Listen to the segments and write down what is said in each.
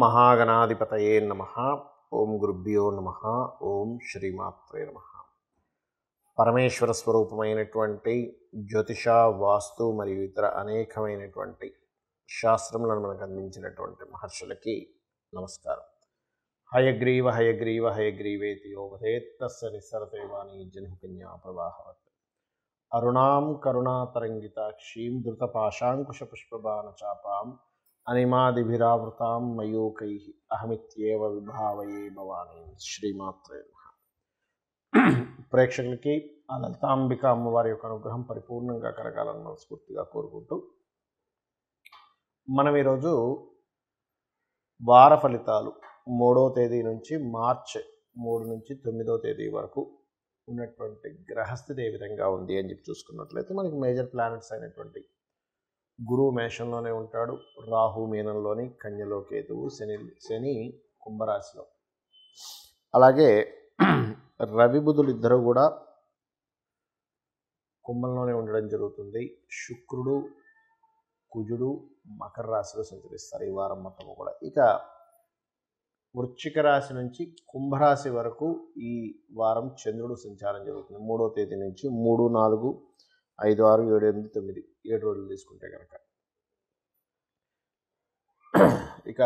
మహాగణాధిపతయే నమః. ఓం గురుభ్యో నమః. ఓం శ్రీమాత్రే నమః. పరమేశ్వర స్వరూపమైనటువంటి జ్యోతిష, వాస్తు మరియు ఇతర అనేకమైనటువంటి శాస్త్రములను మనకు అందించినటువంటి మహర్షులకి నమస్కారం. హయగ్రీవ హయగ్రీవ హయగ్రీవేతి యో వదేత్ తస్య నిస్సరతే వాణీ జన్మకన్యా ప్రవాహవత్. అరుణాం కరుణాతరంగితాక్షీం ధృతపాశాంకుశపుష్పబాణచాపాం అనిమాదిభిరావృతాం మయూకైః అహమిత్యేవ విభావయే భవానీ. శ్రీమాత్రే నమః. ప్రేక్షకులకి ఆ లలితాంబిక అమ్మవారి యొక్క అనుగ్రహం పరిపూర్ణంగా కలగాలని మనస్ఫూర్తిగా కోరుకుంటూ మనం ఈరోజు వార ఫలితాలు 3వ తేదీ నుంచి మార్చి 3 నుంచి 9వ తేదీ వరకు ఉన్నటువంటి గ్రహస్థితి ఏ విధంగా ఉంది అని చెప్పి చూసుకున్నట్లయితే మనకి మేజర్ ప్లానెట్స్ అయినటువంటి గురువు మేషంలోనే ఉంటాడు, రాహు మీనంలోని, కన్యలో కేతువు, శని కుంభరాశిలో, అలాగే రవి బుధులు ఇద్దరు కూడా కుంభంలోనే ఉండడం జరుగుతుంది. శుక్రుడు కుజుడు మకర రాశిలో సంచరిస్తారు ఈ వారం మొత్తము కూడా. ఇక వృశ్చిక రాశి నుంచి కుంభరాశి వరకు ఈ వారం చంద్రుడు సంచారం జరుగుతుంది 3వ తేదీ నుంచి. 3, 4, 5, 6, 7, 8, 9 7 రోజులు తీసుకుంటే కనుక. ఇక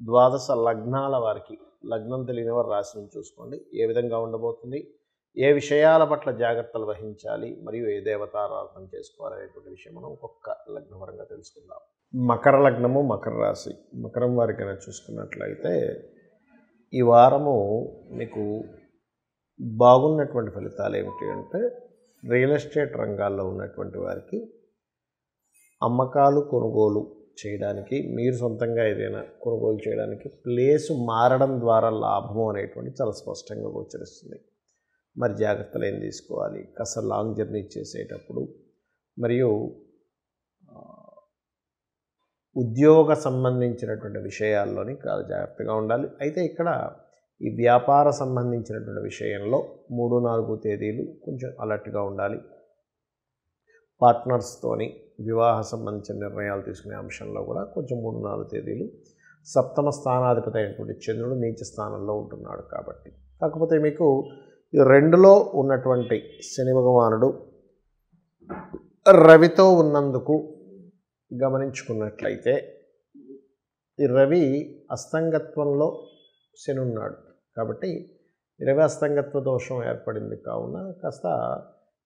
ద్వాదశ లగ్నాల వారికి, లగ్నం తెలియని వారి రాశి నుంచి చూసుకోండి ఏ విధంగా ఉండబోతుంది, ఏ విషయాల పట్ల జాగ్రత్తలు వహించాలి మరియు ఏ దేవతారాధన చేసుకోవాలనేటువంటి విషయం మనం ఒక్కొక్క లగ్నపరంగా తెలుసుకుందాం. మకర లగ్నము, మకర రాశి. మకరం వారికైనా చూసుకున్నట్లయితే ఈ వారము మీకు బాగున్నటువంటి ఫలితాలు ఏమిటి అంటే, రియల్ ఎస్టేట్ రంగాల్లో ఉన్నటువంటి వారికి అమ్మకాలు కొనుగోలు చేయడానికి, మీరు సొంతంగా ఏదైనా కొనుగోలు చేయడానికి ప్లేసు మారడం ద్వారా లాభము అనేటువంటి చాలా స్పష్టంగా గోచరిస్తుంది. మరి జాగ్రత్తలు ఏం తీసుకోవాలి, కాస్త లాంగ్ జర్నీ చేసేటప్పుడు మరియు ఉద్యోగ సంబంధించినటువంటి విషయాల్లోని చాలా జాగ్రత్తగా ఉండాలి. అయితే ఇక్కడ ఈ వ్యాపార సంబంధించినటువంటి విషయంలో 3, 4 తేదీలు కొంచెం అలర్ట్గా ఉండాలి. పార్ట్నర్స్తోని వివాహ సంబంధించిన నిర్ణయాలు తీసుకునే అంశంలో కూడా కొంచెం 3, 4 తేదీలు. సప్తమ స్థానాధిపతి అయినటువంటి చంద్రుడు నీచ స్థానంలో ఉంటున్నాడు కాబట్టి. కాకపోతే మీకు 2లో ఉన్నటువంటి శని భగవానుడు రవితో ఉన్నందుకు గమనించుకున్నట్లయితే, ఈ రవి అస్తంగత్వంలో శని ఉన్నాడు కాబట్టి రవి అస్తంగత్వ దోషం ఏర్పడింది. కావున కాస్త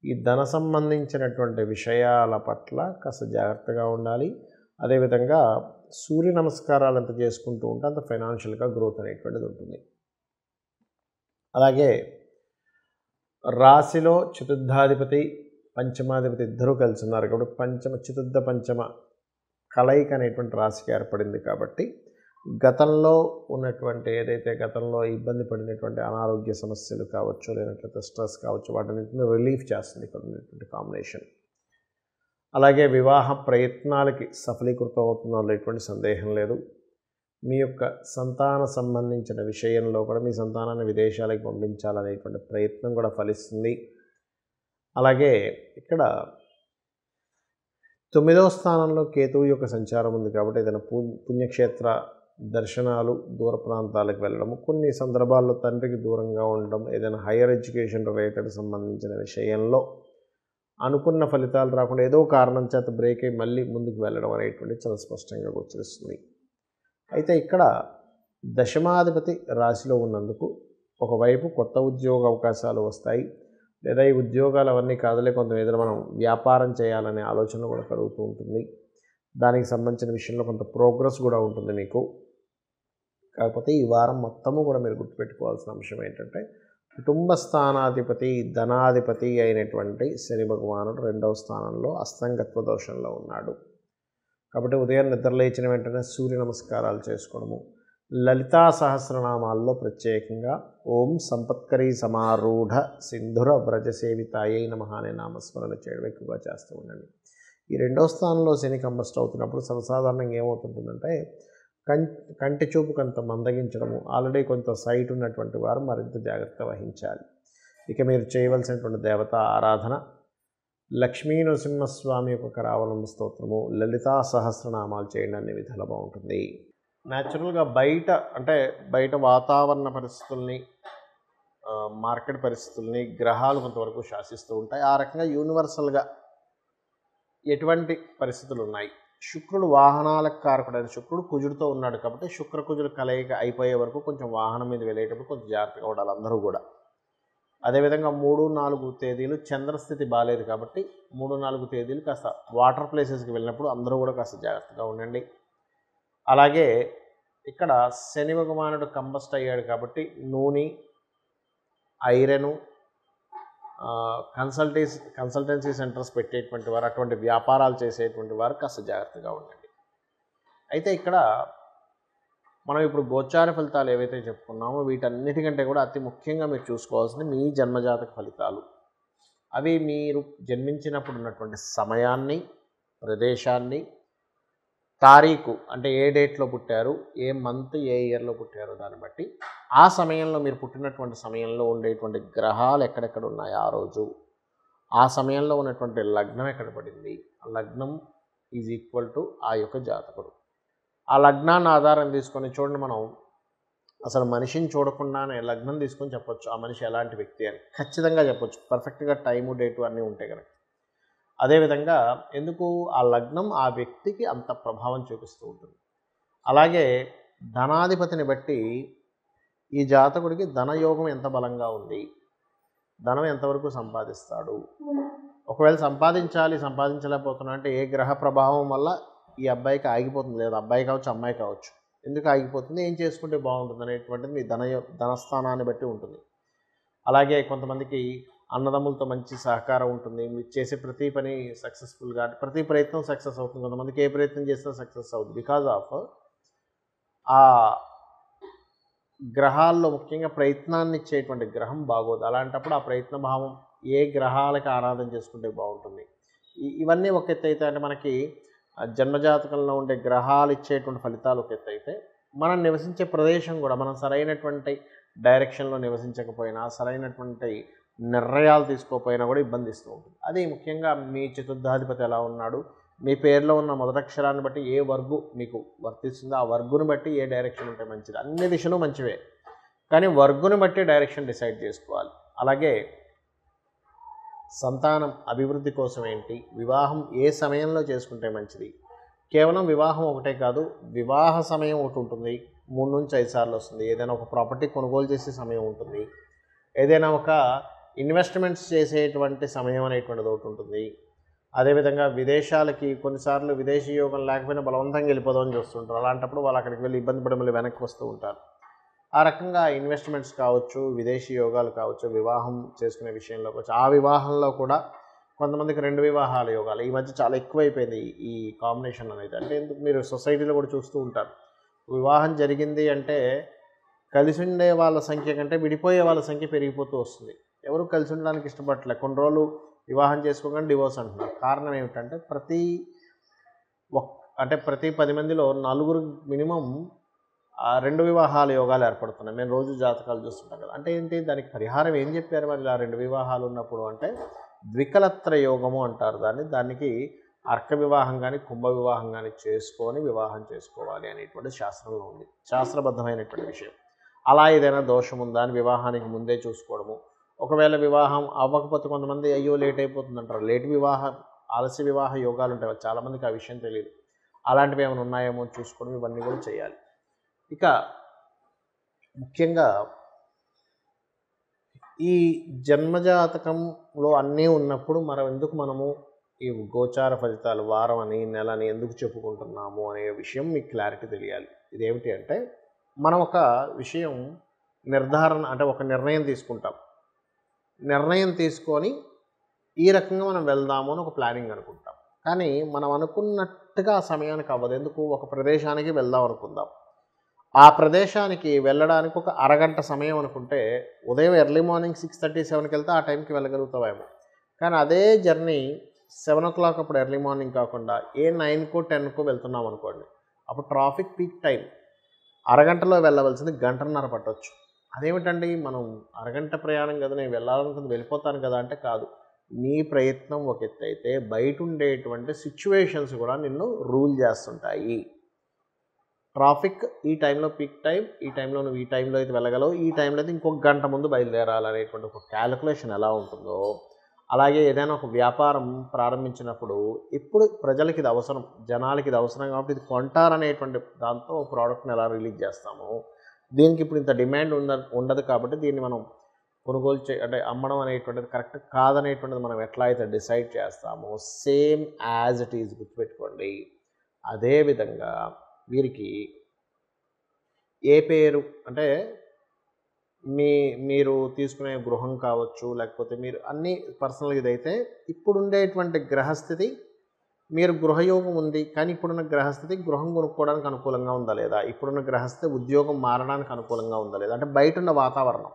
ఈ ధన సంబంధించినటువంటి విషయాల పట్ల కాస్త జాగ్రత్తగా ఉండాలి. అదేవిధంగా సూర్య నమస్కారాలు ఎంత చేసుకుంటూ ఉంటే అంత ఫైనాన్షియల్గా గ్రోత్ అనేటువంటిది ఉంటుంది. అలాగే రాశిలో చతుర్థాధిపతి పంచమాధిపతి ఇద్దరూ కలిసి ఉన్నారు కాబట్టి చతుర్థ పంచమ కలయిక అనేటువంటి రాశికి ఏర్పడింది కాబట్టి గతంలో ఉన్నటువంటి ఏదైతే గతంలో ఇబ్బంది పడినటువంటి అనారోగ్య సమస్యలు కావచ్చు, లేనట్లయితే స్ట్రెస్ కావచ్చు, వాటిని రిలీఫ్ చేస్తుంది ఇక్కడ ఉన్నటువంటి కాంబినేషన్. అలాగే వివాహ ప్రయత్నాలకి సఫలీకృతం అవుతుందో ఎటువంటి సందేహం లేదు. మీ యొక్క సంతాన సంబంధించిన విషయంలో కూడా మీ సంతానాన్ని విదేశాలకు పంపించాలనేటువంటి ప్రయత్నం కూడా ఫలిస్తుంది. అలాగే ఇక్కడ 9వ స్థానంలో కేతువు యొక్క సంచారం ఉంది కాబట్టి ఏదైనా పుణ్యక్షేత్ర దర్శనాలు, దూర ప్రాంతాలకు వెళ్ళడము, కొన్ని సందర్భాల్లో తండ్రికి దూరంగా ఉండడం, ఏదైనా హైయర్ ఎడ్యుకేషన్ రిలేటెడ్ సంబంధించిన విషయంలో అనుకున్న ఫలితాలు రాకుండా ఏదో కారణం చేత బ్రేక్ అయ్యి మళ్ళీ ముందుకు వెళ్ళడం అనేటువంటి చాలా స్పష్టంగా గోచరిస్తుంది. అయితే ఇక్కడ దశమాధిపతి రాశిలో ఉన్నందుకు ఒకవైపు కొత్త ఉద్యోగ అవకాశాలు వస్తాయి, లేదా ఈ ఉద్యోగాలు అవన్నీ కాదులే కొంత ఏదైనా మనం వ్యాపారం చేయాలనే ఆలోచన కూడా కలుగుతూ ఉంటుంది. దానికి సంబంధించిన విషయంలో కొంత ప్రోగ్రెస్ కూడా ఉంటుంది మీకు. కాకపోతే ఈ వారం మొత్తము కూడా మీరు గుర్తుపెట్టుకోవాల్సిన అంశం ఏంటంటే, కుటుంబ స్థానాధిపతి ధనాధిపతి అయినటువంటి శని భగవానుడు 2వ స్థానంలో అస్తంగత్వ దోషంలో ఉన్నాడు కాబట్టి ఉదయం నిద్రలేచిన వెంటనే సూర్య నమస్కారాలు చేసుకోవడము, లలితా సహస్రనామాల్లో ప్రత్యేకంగా ఓం సంపత్కరీ సమారూఢ సింధుర వ్రజసేవితాయై నమః అనే నామస్మరణ చేయడం ఎక్కువగా చేస్తూ ఉండండి. ఈ 2వ స్థానంలో శని కంబస్ట్ అవుతున్నప్పుడు సర్వసాధారణంగా ఏమవుతుంటుందంటే, కంటి చూపు కొంత మందగించడము, ఆల్రెడీ కొంత సైట్ ఉన్నటువంటి వారు మరింత జాగ్రత్త వహించాలి. ఇక మీరు చేయవలసినటువంటి దేవతా ఆరాధన లక్ష్మీ నరసింహస్వామి యొక్క కరావలంబ స్తోత్రము, లలితా సహస్రనామాలు చేయండి, అన్ని విధాలు బాగుంటుంది. న్యాచురల్గా బయట వాతావరణ పరిస్థితుల్ని, మార్కెట్ పరిస్థితుల్ని గ్రహాలు కొంతవరకు శాసిస్తూ ఉంటాయి. ఆ రకంగా యూనివర్సల్గా ఎటువంటి పరిస్థితులు ఉన్నాయి? శుక్రుడు వాహనాలకు కారకుడైన శుక్రుడు కుజుడితో ఉన్నాడు కాబట్టి శుక్రకుజుడు కలయిక అయిపోయే వరకు కొంచెం వాహనం మీద వెళ్ళేటప్పుడు కొంచెం జాగ్రత్తగా ఉండాలి అందరూ కూడా. అదేవిధంగా 3, 4 తేదీలు చంద్రస్థితి బాగాలేదు కాబట్టి 3, 4 తేదీలు కాస్త వాటర్ ప్లేసెస్కి వెళ్ళినప్పుడు అందరూ కూడా కాస్త జాగ్రత్తగా ఉండండి. అలాగే ఇక్కడ శని భగవానుడు కంబస్ట్ అయ్యాడు కాబట్టి నూనె, ఐరను, కన్సల్టెన్సీ సెంటర్స్ పెట్టేటువంటి వారు, అటువంటి వ్యాపారాలు చేసేటువంటి వారు కాస్త జాగ్రత్తగా ఉండండి. అయితే ఇక్కడ మనం ఇప్పుడు గోచార ఫలితాలు ఏవైతే చెప్పుకున్నామో వీటన్నిటికంటే కూడా అతి ముఖ్యంగా మీరు చూసుకోవాల్సింది మీ జన్మజాతక ఫలితాలు. అవి మీరు జన్మించినప్పుడు ఉన్నటువంటి సమయాన్ని, ప్రదేశాన్ని, తారీఖు అంటే ఏ డేట్లో పుట్టారు, ఏ మంత్, ఏ ఇయర్లో పుట్టారో దాన్ని బట్టి ఆ సమయంలో మీరు పుట్టినటువంటి సమయంలో ఉండేటువంటి గ్రహాలు ఎక్కడెక్కడ ఉన్నాయి ఆ రోజు, ఆ సమయంలో ఉన్నటువంటి లగ్నం ఎక్కడ పడింది, ఆ లగ్నం ఈజ్ ఈక్వల్ టు ఆ యొక్క జాతకుడు. ఆ లగ్నాన్ని ఆధారం తీసుకొని చూడండి, మనం అసలు మనిషిని చూడకుండానే లగ్నం తీసుకొని చెప్పొచ్చు ఆ మనిషి ఎలాంటి వ్యక్తి అని ఖచ్చితంగా చెప్పొచ్చు, పర్ఫెక్ట్గా టైము డేటు అన్నీ ఉంటాయి కనుక. అదేవిధంగా ఎందుకు ఆ లగ్నం ఆ వ్యక్తికి అంత ప్రభావం చూపిస్తూ ఉంటుంది. అలాగే ధనాధిపతిని బట్టి ఈ జాతకుడికి ధనయోగం ఎంత బలంగా ఉంది, ధనం ఎంతవరకు సంపాదిస్తాడు, ఒకవేళ సంపాదించలేకపోతున్నా అంటే ఏ గ్రహ ప్రభావం వల్ల ఈ అబ్బాయికి ఆగిపోతుంది, లేదా అబ్బాయి కావచ్చు అమ్మాయి కావచ్చు, ఎందుకు ఆగిపోతుంది, ఏం చేసుకుంటే బాగుంటుంది అనేటువంటిది మీ ధనస్థానాన్ని బట్టి ఉంటుంది. అలాగే కొంతమందికి అన్నదమ్ములతో మంచి సహకారం ఉంటుంది, మీరు చేసే ప్రతి పని సక్సెస్ఫుల్గా, ప్రతి ప్రయత్నం సక్సెస్ అవుతుంది. కొంతమందికి ఏ ప్రయత్నం చేసినా సక్సెస్ అవుతుంది. బికాజ్ ఆఫ్ ఆ గ్రహాల్లో ముఖ్యంగా ప్రయత్నాన్ని ఇచ్చేటువంటి గ్రహం బాగోదు. అలాంటప్పుడు ఆ ప్రయత్న భావం ఏ గ్రహాలకి ఆరాధన చేసుకుంటే బాగుంటుంది. ఇవన్నీ ఒక ఎత్తు అయితే, అంటే మనకి జన్మజాతకంలో ఉండే గ్రహాలు ఇచ్చేటువంటి ఫలితాలు ఒక ఎత్తు అయితే, మనం నివసించే ప్రదేశం కూడా మనం సరైనటువంటి డైరెక్షన్లో నివసించకపోయినా, సరైనటువంటి నిర్ణయాలు తీసుకోకపోయినా కూడా ఇబ్బంది ఇస్తూ ఉంటుంది. అది ముఖ్యంగా మీ చతుర్థాధిపతి ఎలా ఉన్నాడు, మీ పేరులో ఉన్న మొదటక్షరాన్ని బట్టి ఏ వర్గు మీకు వర్తిస్తుందో ఆ వర్గుని బట్టి ఏ డైరెక్షన్ ఉంటే మంచిది. అన్ని దిశలు మంచివే, కానీ వర్గుని బట్టి డైరెక్షన్ డిసైడ్ చేసుకోవాలి. అలాగే సంతానం అభివృద్ధి కోసం ఏంటి, వివాహం ఏ సమయంలో చేసుకుంటే మంచిది. కేవలం వివాహం ఒకటే కాదు, వివాహ సమయం ఒకటి ఉంటుంది, 3 నుంచి 5 సార్లు వస్తుంది. ఏదైనా ఒక ప్రాపర్టీ కొనుగోలు చేసే సమయం ఉంటుంది, ఏదైనా ఒక ఇన్వెస్ట్మెంట్స్ చేసేటువంటి సమయం అనేటువంటిది ఒకటి ఉంటుంది. అదేవిధంగా విదేశాలకి కొన్నిసార్లు విదేశీ యోగం లేకపోయినా బలవంతంగా వెళ్ళిపోదామని చూస్తుంటారు. అలాంటప్పుడు వాళ్ళు అక్కడికి వెళ్ళి ఇబ్బంది పడి మళ్ళీ వెనక్కి వస్తూ ఉంటారు. ఆ రకంగా ఇన్వెస్ట్మెంట్స్ కావచ్చు, విదేశీ యోగాలు కావచ్చు, వివాహం చేసుకునే విషయంలో కావచ్చు, ఆ వివాహంలో కూడా కొంతమందికి 2 వివాహాల యోగాలు ఈ మధ్య చాలా ఎక్కువైపోయింది ఈ కాంబినేషన్ అనేది. అంటే ఎందుకు మీరు సొసైటీలో కూడా చూస్తూ ఉంటారు, వివాహం జరిగింది అంటే కలిసి ఉండే వాళ్ళ సంఖ్య కంటే విడిపోయే వాళ్ళ సంఖ్య పెరిగిపోతూ వస్తుంది. ఎవరు కలిసి ఉండడానికి ఇష్టపడట్లే, కొన్ని రోజులు వివాహం చేసుకోగానే డివోర్స్ అంటున్నారు. కారణం ఏమిటంటే ప్రతి 10 మందిలో 4 మినిమం 2 వివాహాల యోగాలు ఏర్పడుతున్నాయి. మేము రోజు జాతకాలు చూస్తుంటాం కదా. అంటే ఏంటి, దానికి పరిహారం ఏం చెప్పారు మరి ఇలా 2 వివాహాలు ఉన్నప్పుడు అంటే ద్వికలత్ర యోగము అంటారు దానికి అర్క వివాహం కానీ కుంభ వివాహం కానీ చేసుకొని వివాహం చేసుకోవాలి అనేటువంటి శాస్త్రంలో ఉంది, శాస్త్రబద్ధమైనటువంటి విషయం. అలా ఏదైనా దోషం ఉందా అని వివాహానికి ముందే చూసుకోవడము. ఒకవేళ వివాహం అవ్వకపోతే కొంతమంది అయ్యో లేట్ అయిపోతుంది అంటారు, ఆలస్య వివాహ యోగాలు ఉంటాయి, చాలామందికి ఆ విషయం తెలియదు. అలాంటివి ఏమైనా ఉన్నాయేమో చూసుకోవడం, ఇవన్నీ కూడా చేయాలి. ఇక ముఖ్యంగా ఈ జన్మజాతకంలో అన్నీ ఉన్నప్పుడు ఎందుకు మనము ఈ గోచార ఫలితాలు వారం అని నెలని ఎందుకు చెప్పుకుంటున్నాము అనే విషయం మీకు క్లారిటీ తెలియాలి. ఇదేమిటి అంటే, మనం ఒక విషయం నిర్ధారణ అంటే ఒక నిర్ణయం తీసుకుంటాం, నిర్ణయం తీసుకొని ఈ రకంగా మనం వెళ్దాము అని ఒక ప్లానింగ్ అనుకుంటాం. కానీ మనం అనుకున్నట్టుగా ఆ సమయానికి అవ్వదు. ఎందుకు, ఒక ప్రదేశానికి వెళ్దాం అనుకుందాం, ఆ ప్రదేశానికి వెళ్ళడానికి ఒక అరగంట సమయం అనుకుంటే ఉదయం ఎర్లీ మార్నింగ్ 6:30, 7కి వెళ్తే ఆ టైంకి వెళ్ళగలుగుతావేమో. కానీ అదే జర్నీ 7 o'clock అప్పుడు ఎర్లీ మార్నింగ్ కాకుండా 9కో 10కో వెళ్తున్నాం అనుకోండి, అప్పుడు ట్రాఫిక్ పీక్ టైం, అరగంటలో వెళ్ళవలసింది గంటన్నర పట్టవచ్చు. అదేమిటండి, మనం అరగంట ప్రయాణం కదా, నేను వెళ్ళాలనుకుంది వెళ్ళిపోతాను కదా అంటే కాదు. నీ ప్రయత్నం ఒక ఎత్తు అయితే బయట ఉండేటువంటి సిచ్యువేషన్స్ కూడా నిన్ను రూల్ చేస్తుంటాయి. ట్రాఫిక్ ఈ టైంలో పీక్ టైం, ఈ టైంలో నువ్వు ఈ టైంలో అయితే వెళ్ళగలవు, ఈ టైంలో అయితే ఇంకొక గంట ముందు బయలుదేరాలనేటువంటి ఒక క్యాలిక్యులేషన్ ఎలా ఉంటుందో, అలాగే ఏదైనా ఒక వ్యాపారం ప్రారంభించినప్పుడు ఇప్పుడు ప్రజలకి ఇది అవసరం, జనాలకి ఇది అవసరం కాబట్టి ఇది కొంటారనేటువంటి దాంతో ప్రోడక్ట్ని ఎలా రిలీజ్ చేస్తాము, దీనికి ఇప్పుడు ఇంత డిమాండ్ ఉండదు కాబట్టి దీన్ని మనం కొనుగోలు అంటే అమ్మడం అనేటువంటిది కరెక్ట్ కాదనేటువంటిది మనం ఎట్లా అయితే డిసైడ్ చేస్తామో సేమ్ యాజ్ ఇట్ ఈజ్ గుర్తుపెట్టుకోండి. అదేవిధంగా వీరికి ఏ పేరు అంటే మీరు తీసుకునే గృహం కావచ్చు, లేకపోతే మీరు అన్నీ పర్సనల్గా ఇదైతే ఇప్పుడుండేటువంటి గ్రహస్థితి, మీరు గృహయోగం ఉంది కానీ ఇప్పుడున్న గ్రహస్థితి గృహం కొనుక్కోవడానికి అనుకూలంగా ఉందా లేదా, ఇప్పుడున్న గ్రహస్థితి ఉద్యోగం మారడానికి అనుకూలంగా ఉందా లేదా, అంటే బయట ఉన్న వాతావరణం,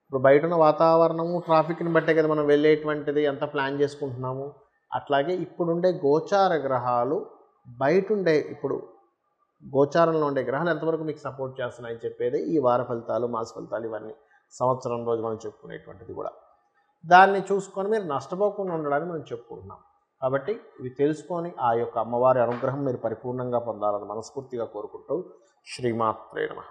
ఇప్పుడు బయట ఉన్న వాతావరణము ట్రాఫిక్ని బట్టే కదా మనం వెళ్ళేటువంటిది ఎంత ప్లాన్ చేసుకుంటున్నాము. అట్లాగే ఇప్పుడుండే గోచార గ్రహాలు బయటుండే ఇప్పుడు గోచారంలో ఉండే గ్రహాలు ఎంతవరకు మీకు సపోర్ట్ చేస్తున్నాయని చెప్పేది ఈ వార ఫలితాలు, మాస ఫలితాలు, ఇవన్నీ సంవత్సరం రోజు మనం చెప్పుకునేటువంటిది కూడా. దాన్ని చూసుకొని మీరు నష్టపోకుండా ఉండడానికి మనం చెప్పుకుంటున్నాం. కాబట్టి ఇవి తెలుసుకొని ఆ యొక్క అమ్మవారి అనుగ్రహం మీరు పరిపూర్ణంగా పొందాలని మనస్ఫూర్తిగా కోరుకుంటూ శ్రీమాత్రే నమః.